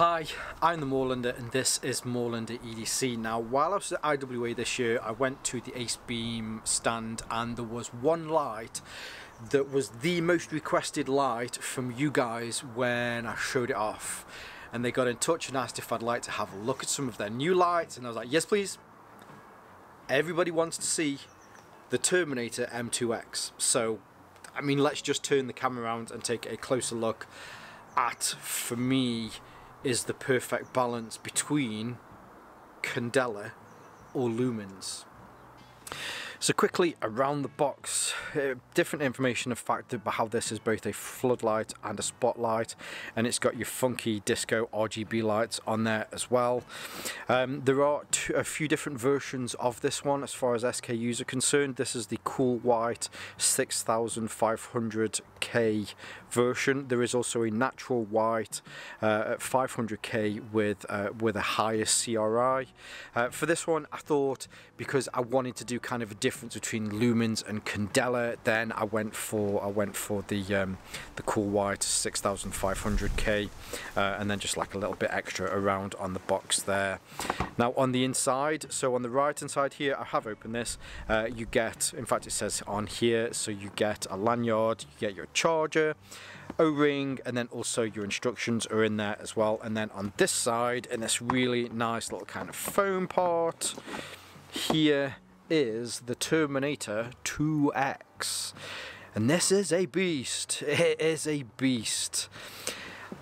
Hi, I'm the Moorlander and this is Moorlander EDC. Now, while I was at IWA this year, I went to the Acebeam stand and there was one light that was the most requested light from you guys when I showed it off. And they got in touch and asked if I'd like to have a look at some of their new lights, and I was like, yes please. Everybody wants to see the Terminator M2-X. So, I mean, let's just turn the camera around and take a closer look at, for me, is the perfect balance between Candela or Lumens. So quickly around the box, different information of fact about how this is both a floodlight and a spotlight, and it's got your funky disco RGB lights on there as well. There are a few different versions of this one as far as SKUs are concerned. This is the cool white 6500K version. There is also a natural white at 500K with a higher CRI. For this one, I thought, because I wanted to do kind of a difference between Lumens and Candela, then I went for the cool white 6500K, and then just like a little bit extra around on the box there. Now on the inside, so on the right hand side here, I have opened this, you get, in fact it says on here, so you get a lanyard, you get your charger, O-ring, and then also your instructions are in there as well. And then on this side, in this really nice little kind of foam part, here is the Terminator M2-X, and this is a beast. It is a beast.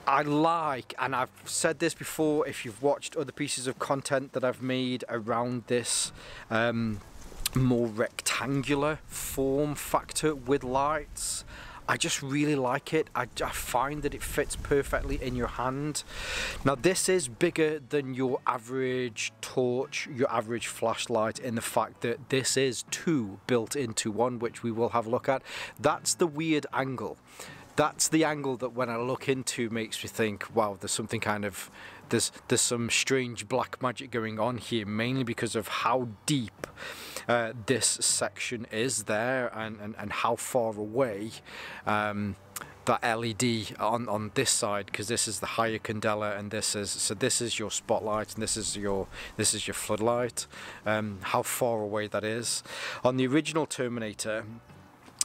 I like, and I've said this before if you've watched other pieces of content that I've made around this more rectangular form factor with lights, I just really like it. I find that it fits perfectly in your hand. Now this is bigger than your average torch, your average flashlight, in the fact that this is two built into one, which we will have a look at. That's the weird angle. That's the angle that when I look into makes me think, wow, there's something kind of, there's some strange black magic going on here, mainly because of how deep this section is there, and how far away that LED on this side, because this is the higher Candela, and this is your spotlight, and this is your floodlight. How far away that is. On the original Terminator,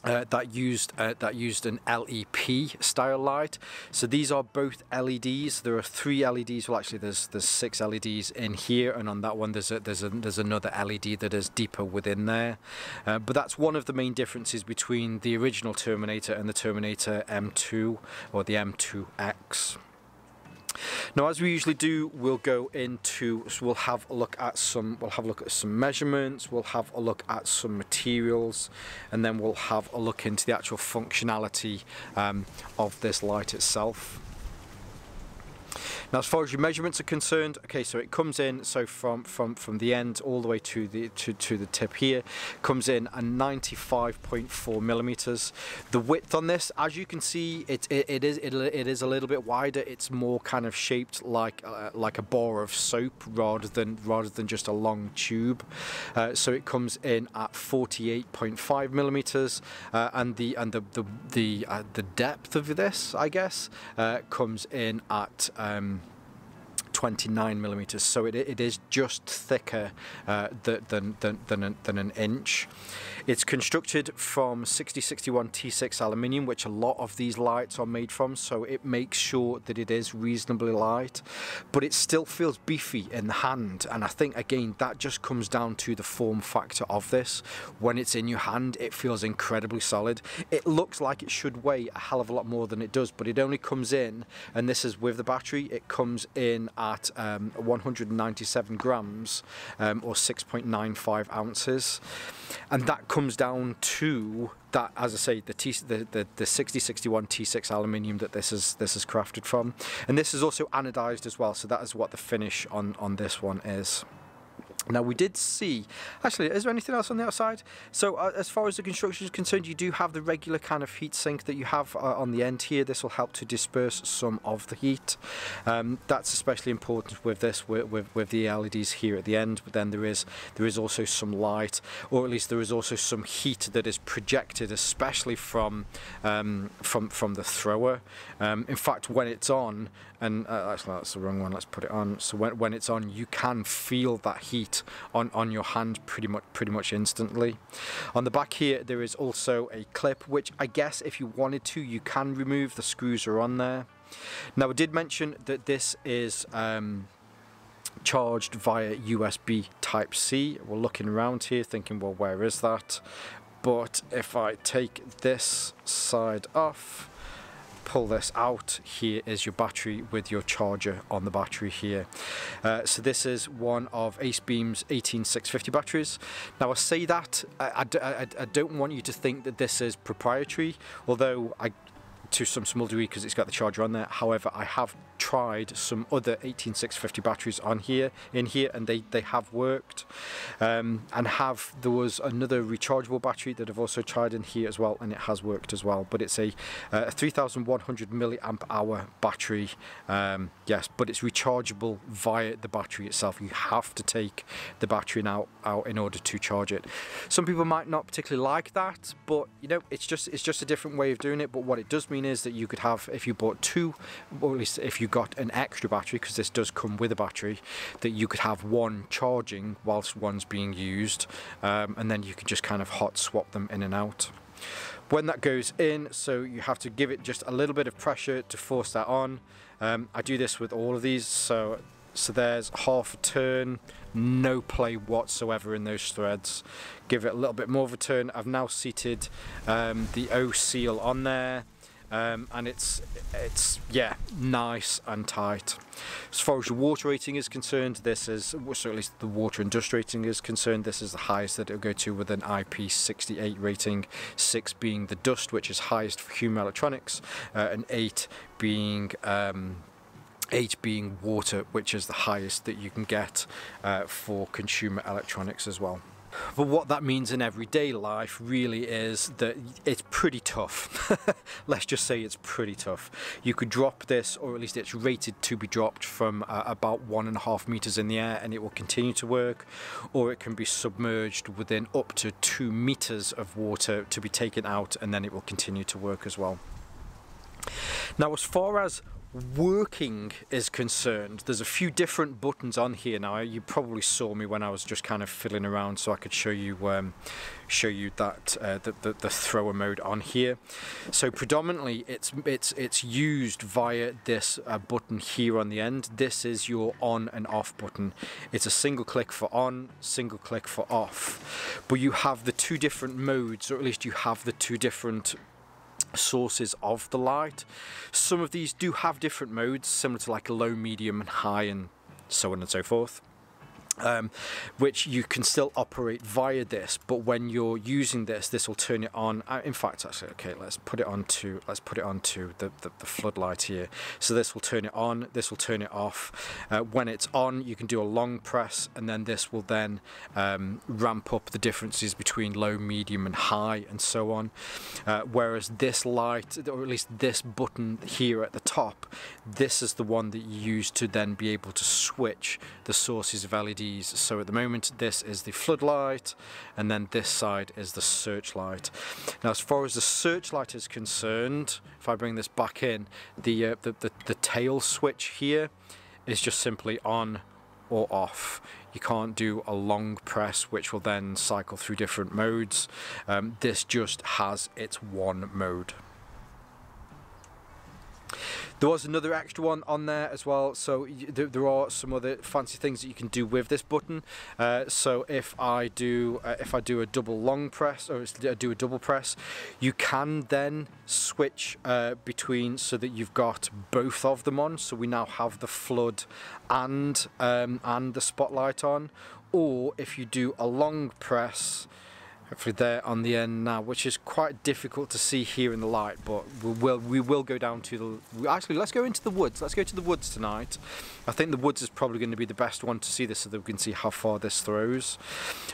that used an LEP style light. So these are both LEDs. There are 3 LEDs. Well, actually, there's 6 LEDs in here, and on that one there's another LED that is deeper within there. But that's one of the main differences between the original Terminator and the Terminator M2 or the M2-X. Now, as we usually do, we'll go into, so we'll have a look at some measurements, we'll have a look at some materials, and then we'll have a look into the actual functionality of this light itself. Now, as far as your measurements are concerned, okay, so it comes in, so from the end all the way to the tip here, comes in at 95.4 millimeters. The width on this, as you can see, it is a little bit wider. It's more kind of shaped like a bar of soap rather than just a long tube. So it comes in at 48.5 millimeters, and the depth of this, I guess, comes in at 29 millimeters, so it is just thicker than an inch. It's constructed from 6061 T6 aluminium, which a lot of these lights are made from, so it makes sure that it is reasonably light, but it still feels beefy in the hand. And I think, again, that just comes down to the form factor of this. When it's in your hand, it feels incredibly solid. It looks like it should weigh a hell of a lot more than it does, but it only comes in, and this is with the battery, it comes in at 197 grams, or 6.95 ounces, and that comes down to that, as I say, the 6061 T6 aluminium that this is crafted from, and this is also anodized as well, so that is what the finish on this one is. Now we did see, actually, is there anything else on the outside? So as far as the construction is concerned, you do have the regular kind of heat sink that you have on the end here. This will help to disperse some of the heat. That's especially important with this, with the LEDs here at the end. But then there is also some light, or at least there is also some heat that is projected, especially from the thrower. In fact, when it's on, and actually that's the wrong one. Let's put it on. So when it's on, you can feel that heat on your hand pretty much instantly. On the back here, there is also a clip, which I guess if you wanted to, you can remove. The screws are on there. Now, I did mention that this is charged via USB Type-C. We're looking around here thinking, well, where is that? But if I take this side off, pull this out, here is your battery with your charger on the battery here. So this is one of Acebeam's 18650 batteries. Now I say that, I don't want you to think that this is proprietary, although to some small degree, because it's got the charger on there. However, I have tried some other 18650 batteries in here, and they have worked. And there was another rechargeable battery that I've also tried in here as well, and it has worked as well. But it's a 3100 milliamp hour battery. Yes, but it's rechargeable via the battery itself. You have to take the battery out in order to charge it. Some people might not particularly like that, but you know, it's just a different way of doing it. But what it does mean is that you could have, if you bought two, or at least if you got an extra battery, because this does come with a battery, that you could have one charging whilst one's being used, and then you can just kind of hot swap them in and out. When that goes in, so you have to give it just a little bit of pressure to force that on. I do this with all of these, so there's half a turn, no play whatsoever in those threads. Give it a little bit more of a turn. I've now seated the O seal on there. And it's yeah, nice and tight. As far as your water rating is concerned, this is, so at least the water and dust rating is concerned, this is the highest that it'll go to with an IP68 rating, 6 being the dust, which is highest for human electronics, and 8 being water, which is the highest that you can get for consumer electronics as well. But what that means in everyday life really is that it's pretty tough. Let's just say it's pretty tough. You could drop this, or at least it's rated to be dropped from about 1.5 meters in the air, and it will continue to work, or it can be submerged within up to 2 meters of water to be taken out, and then it will continue to work as well. Now, as far as working is concerned, there's a few different buttons on here. Now you probably saw me when I was just kind of fiddling around, so I could show you that the thrower mode on here. So predominantly it's used via this button here on the end. This is your on and off button. It's a single click for on, single click for off, but you have the two different modes, or at least you have the two different sources of the light. Some of these do have different modes, similar to like a low, medium and high, and so on and so forth, which you can still operate via this. But when you're using this will turn it on. In fact, actually, okay, let's put it onto the floodlight here. So this will turn it on, this will turn it off. When it's on, you can do a long press, and then this will then ramp up the differences between low, medium and high, and so on. Whereas this light, or at least this button here at the top, this is the one that you use to then be able to switch the sources of LEDs. So at the moment this is the floodlight, and then this side is the searchlight. Now, as far as the searchlight is concerned, if I bring this back in, the tail switch here is just simply on or off. You can't do a long press, which will then cycle through different modes. This just has its one mode. There was another extra one on there as well, so there are some other fancy things that you can do with this button. So if I do a double long press, or do a double press, you can then switch between, so that you've got both of them on. So we now have the flood and the spotlight on. Or if you do a long press, Hopefully there on the end now, which is quite difficult to see here in the light, but we will go down to the... Actually, let's go into the woods. Let's go to the woods tonight. I think the woods is probably going to be the best one to see this, so that we can see how far this throws.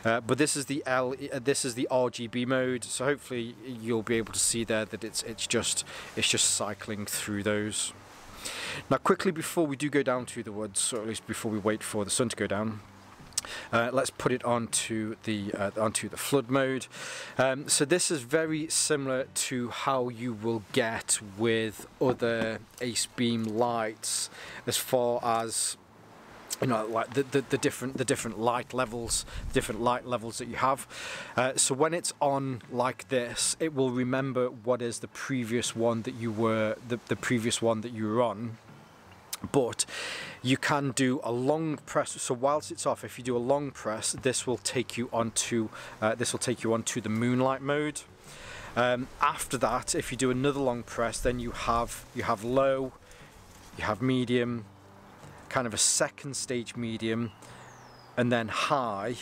But this is the RGB mode, so hopefully you'll be able to see there that it's just cycling through those. Now, quickly before we do go down to the woods, or at least before we wait for the sun to go down, let's put it onto the flood mode. So this is very similar to how you will get with other Acebeam lights, as far as, you know, like the different light levels that you have. So when it's on like this, it will remember what is the previous one that you were on. But you can do a long press. So whilst it's off, if you do a long press, this will take you onto the moonlight mode. After that, if you do another long press, then you have low, you have medium, kind of a second stage medium, and then high.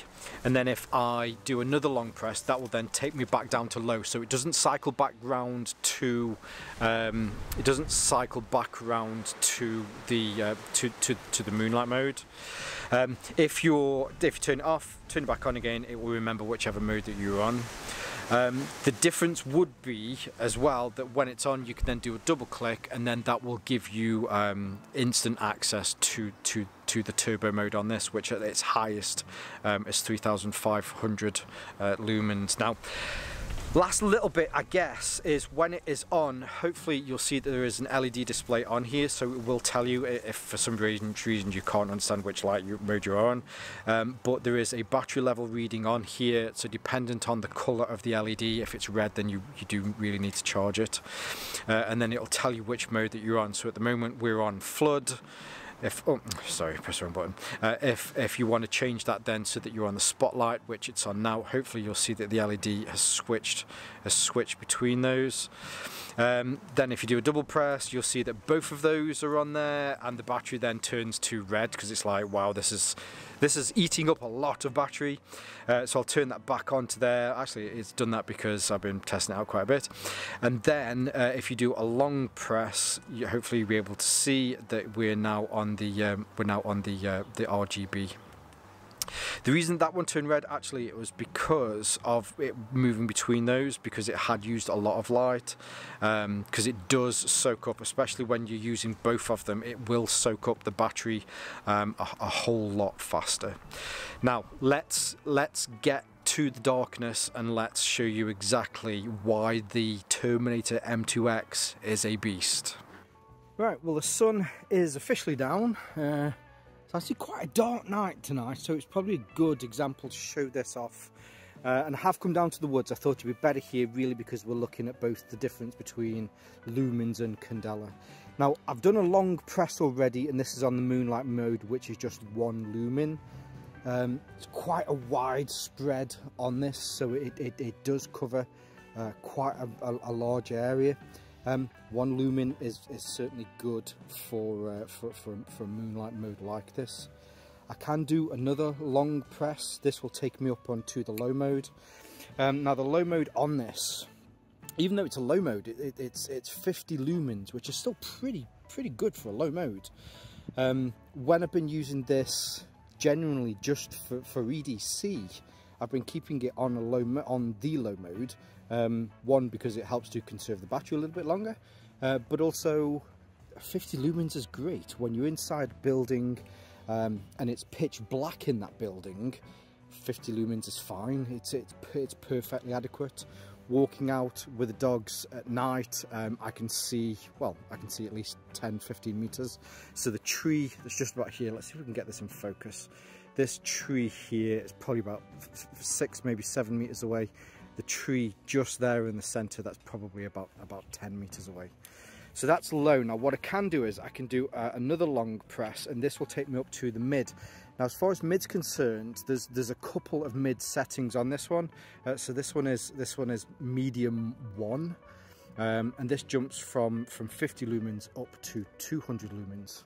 And then if I do another long press, that will then take me back down to low. So it doesn't cycle back round to the moonlight mode. If you turn it off, turn it back on again, it will remember whichever mode that you're on. The difference would be as well that when it's on, you can then do a double click, and then that will give you instant access to the turbo mode on this, which at its highest is 3,500 lumens. Now, last little bit, I guess, is when it is on, hopefully you'll see that there is an LED display on here, so it will tell you if for some reason you can't understand which mode you're on. But there is a battery level reading on here, so dependent on the colour of the LED, if it's red, then you do really need to charge it. And then it'll tell you which mode that you're on. So at the moment we're on flood. Press the wrong button. If you want to change that then so that you're on the spotlight, which it's on now, hopefully you'll see that the LED has switched between those. Then if you do a double press, you'll see that both of those are on there, and the battery then turns to red, because it's like, wow, this is eating up a lot of battery. So I'll turn that back onto there. Actually, it's done that because I've been testing it out quite a bit. And then if you do a long press, hopefully you'll be able to see that we're now on the RGB. The reason that one turned red, actually, it was because of it moving between those, because it had used a lot of light, because it does soak up, especially when you're using both of them, it will soak up the battery a whole lot faster. Now let's get to the darkness and let's show you exactly why the Terminator M2-X is a beast. Right, well, the sun is officially down. It's actually quite a dark night tonight, so it's probably a good example to show this off. And I have come down to the woods. I thought it'd be better here, really, because we're looking at both the difference between Lumens and Candela. Now, I've done a long press already, and this is on the moonlight mode, which is just 1 lumen. It's quite a wide spread on this, so it does cover quite a large area. 1 lumen is certainly good for a moonlight mode like this. I can do another long press. This will take me up onto the low mode. Now the low mode on this, even though it's a low mode, it's 50 lumens, which is still pretty good for a low mode. When I've been using this generally just for EDC, I've been keeping it on the low mode. One, because it helps to conserve the battery a little bit longer, but also 50 lumens is great when you're inside a building and it's pitch black in that building. 50 lumens is fine. It's perfectly adequate. Walking out with the dogs at night, I can see at least 10-15 meters. So the tree that's just about here, let's see if we can get this in focus. This tree here is probably about 6, maybe 7 meters away. The tree just there in the center, that's probably about 10 meters away. So that's low. Now what I can do is I can do another long press, and this will take me up to the mid. Now as far as mid's concerned, there's a couple of mid settings on this one. So this one is medium 1, and this jumps from 50 lumens up to 200 lumens.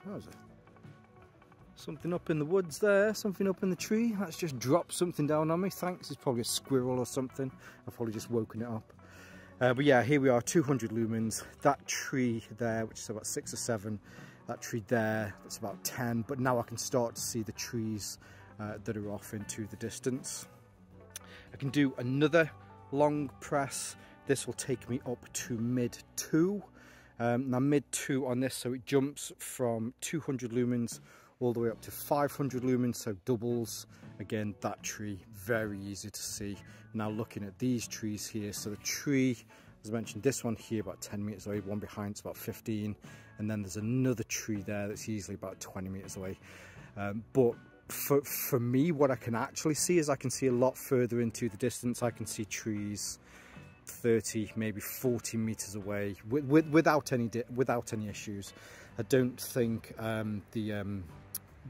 Something up in the woods there, something up in the tree. That's just dropped something down on me. Thanks, it's probably a squirrel or something. I've probably just woken it up. But yeah, here we are, 200 lumens. That tree there, which is about 6 or 7, that tree there, that's about 10. But now I can start to see the trees that are off into the distance. I can do another long press. This will take me up to mid 2. Now mid 2 on this, so it jumps from 200 lumens all the way up to 500 lumens, so doubles. Again, that tree, very easy to see. Now looking at these trees here, so the tree, as I mentioned, this one here about 10 meters away, one behind it's about 15, and then there's another tree there that's easily about 20 meters away. But for me, what I can actually see is I can see a lot further into the distance. I can see trees 30, maybe 40 meters away without any issues. I don't think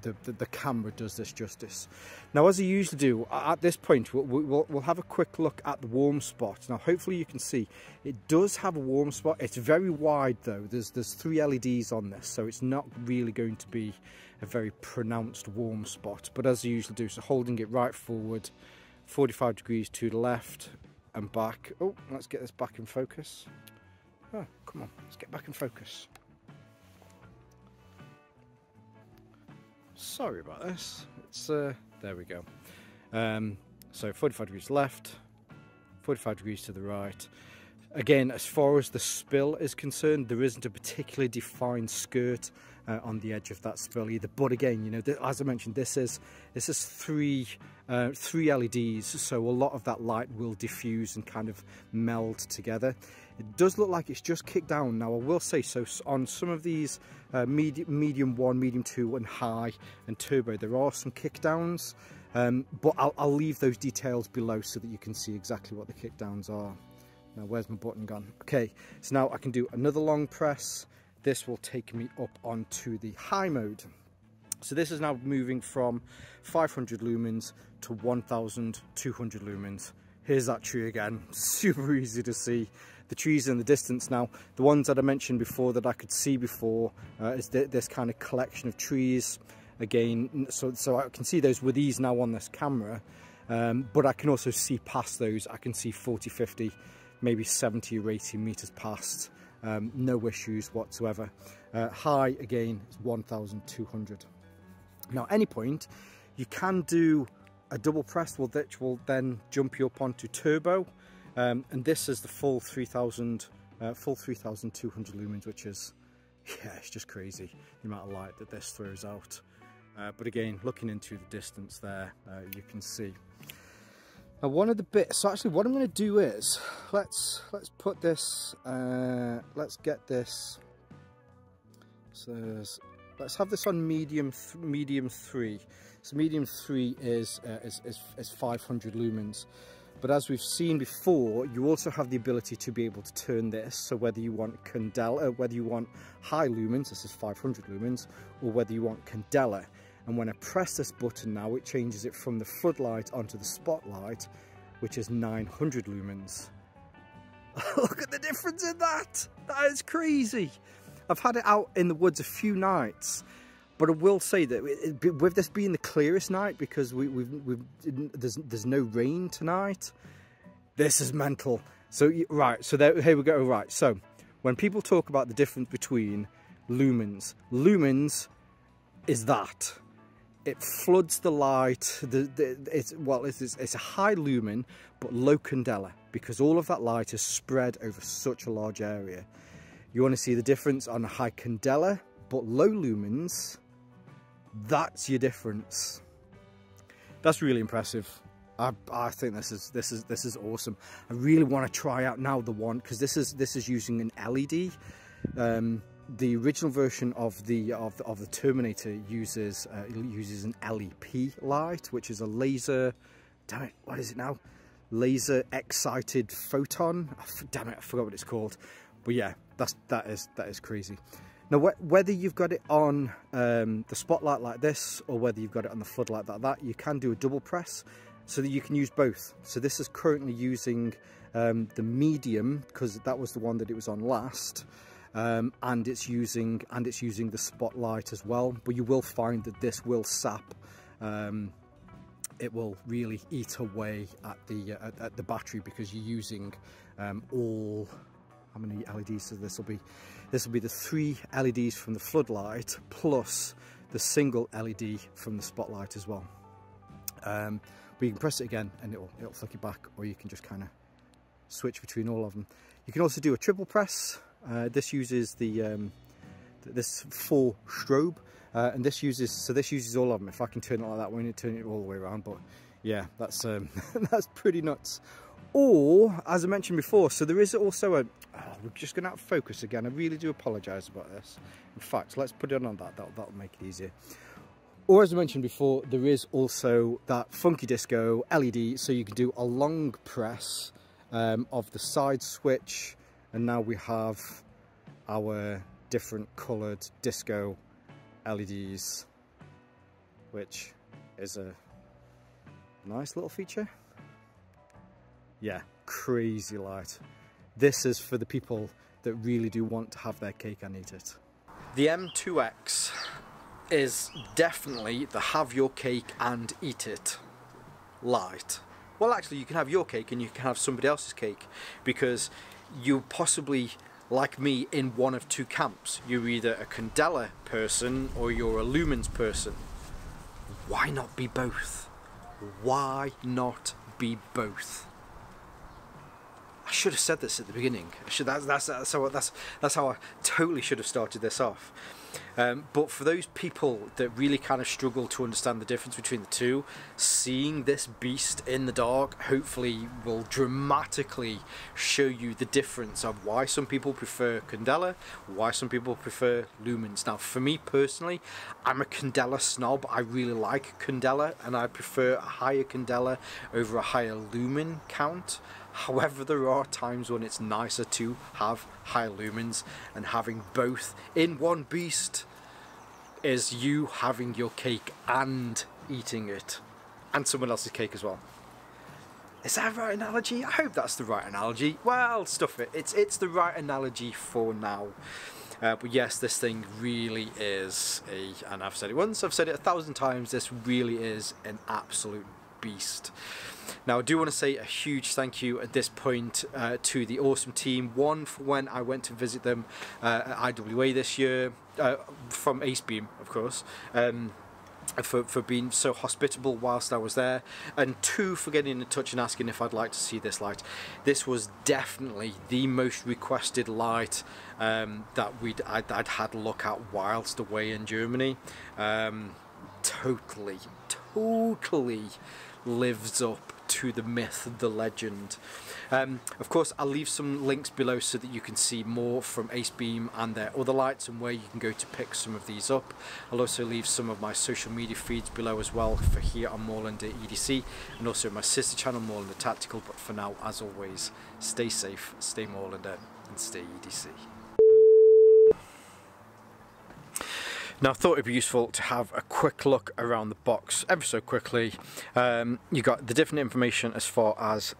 the camera does this justice. Now, as I usually do at this point, we'll have a quick look at the warm spot. Now hopefully you can see it does have a warm spot. It's very wide though. There's 3 LEDs on this, so it's not really going to be a very pronounced warm spot. But as I usually do, so holding it right forward, 45 degrees to the left and back. Oh, let's get this back in focus. Oh, come on, let's get back in focus. Sorry about this. It's there we go. So 45 degrees left, 45 degrees to the right. Again, as far as the spill is concerned, there isn't a particularly defined skirt on the edge of that spill either. But again, you know, as I mentioned, this is 3 LEDs, so a lot of that light will diffuse and kind of meld together. It does look like it's just kicked down. Now I will say, so on some of these medium 1, medium 2 and high and turbo, there are some kickdowns, but I'll leave those details below so that you can see exactly what the kickdowns are. Now where's my button gone? Okay, so now I can do another long press. This will take me up onto the high mode. So this is now moving from 500 lumens to 1200 lumens. Here's that tree again, super easy to see. The trees in the distance now, the ones that I mentioned before that I could see before, is this kind of collection of trees. Again, so I can see those with ease now on this camera, but I can also see past those. I can see 40, 50, maybe 70 or 80 meters past. No issues whatsoever. High again is 1200. Now any point you can do a double press, which will then jump you up onto turbo, and this is the full 3200 lumens, which is, yeah, it's just crazy the amount of light that this throws out. But again, looking into the distance there, you can see. Now one of the bits, so actually what I'm going to do is, let's put this, let's get this, so let's have this on medium 3. So medium 3 is 500 lumens. But as we've seen before, you also have the ability to be able to turn this. So whether you want Candela, whether you want high lumens, this is 500 lumens, or whether you want Candela. And when I press this button now, it changes it from the floodlight onto the spotlight, which is 900 lumens. Look at the difference in that! That is crazy! I've had it out in the woods a few nights, but I will say that with this being the clearest night, because there's no rain tonight, this is mental. So right, so here we go. Right, so when people talk about the difference between lumens is that it floods the light. It's a high lumen but low candela, because all of that light is spread over such a large area. You want to see the difference on a high candela but low lumens. That's your difference. That's really impressive. I think this is awesome. I really want to try out now the one, because this is using an LED. The original version of the Terminator uses an LEP light, which is a laser. Damn it, what is it now? Laser excited photon. Damn it, I forgot what it's called. But yeah, that is crazy. Now, whether you've got it on the spotlight like this, or whether you've got it on the floodlight like that, you can do a double press so that you can use both. So this is currently using the medium, because that was the one that it was on last. and it's using the spotlight as well. But you will find that this will sap. It will really eat away at the battery, because you're using all. How many LEDs? So this will be the 3 LEDs from the floodlight plus the single LED from the spotlight as well. But you can press it again and it'll flick it back, or you can just kind of switch between all of them. You can also do a triple press. This uses this 4 strobe, and this uses all of them. If I can turn it like that, we need to turn it all the way around. But yeah, that's that's pretty nuts. Or, as I mentioned before, so there is also a, we're just going to have to focus again. I really do apologise about this. In fact, let's put it on that. That'll make it easier. Or, as I mentioned before, there is also that funky disco LED, so you can do a long press of the side switch, and now we have our different coloured disco LEDs, which is a nice little feature. Yeah, crazy light. This is for the people that really do want to have their cake and eat it. The M2-X is definitely the have your cake and eat it light. Well, actually, you can have your cake and you can have somebody else's cake, because you're possibly, like me, in one of 2 camps. You're either a Candela person or you're a Lumens person. Why not be both? Why not be both? I should have said this at the beginning. That's how I totally should have started this off. But for those people that really kind of struggle to understand the difference between the two, seeing this beast in the dark hopefully will dramatically show you the difference of why some people prefer Candela, why some people prefer Lumens. Now, for me personally, I'm a Candela snob. I really like Candela, and I prefer a higher Candela over a higher lumen count. However, there are times when it's nicer to have high lumens, and having both in one beast is you having your cake and eating it, and someone else's cake as well. Is that a right analogy? I hope that's the right analogy. Well, stuff it. It's the right analogy for now. But yes, this thing really is and I've said it once, I've said it 1,000 times, this really is an absolute beast. Now, I do want to say a huge thank you at this point to the awesome team. One, for when I went to visit them at IWA this year, from Acebeam, of course, for being so hospitable whilst I was there, and 2, for getting in touch and asking if I'd like to see this light. This was definitely the most requested light that I'd had a look at whilst away in Germany. Totally lives up to the myth, the legend. Of course, I'll leave some links below so that you can see more from Acebeam and their other lights, and where you can go to pick some of these up. I'll also leave some of my social media feeds below as well, for here on Moorlander EDC, and also my sister channel Moorlander Tactical. But for now, as always, stay safe, stay Moorlander, and stay EDC. Now, I thought it'd be useful to have a quick look around the box, ever so quickly. You got the different information as far as